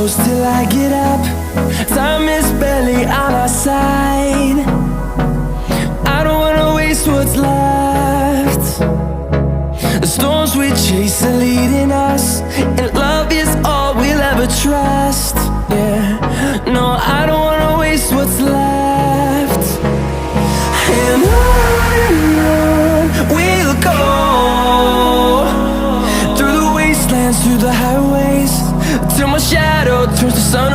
close till I get up. Time is barely on our side. I don't wanna waste what's left. The storms we chase are leading us, and love is all we'll ever trust. Yeah, no, I don't wanna waste what's left. And on we'll go, through the wastelands, through the highways, till my shadow turns to sun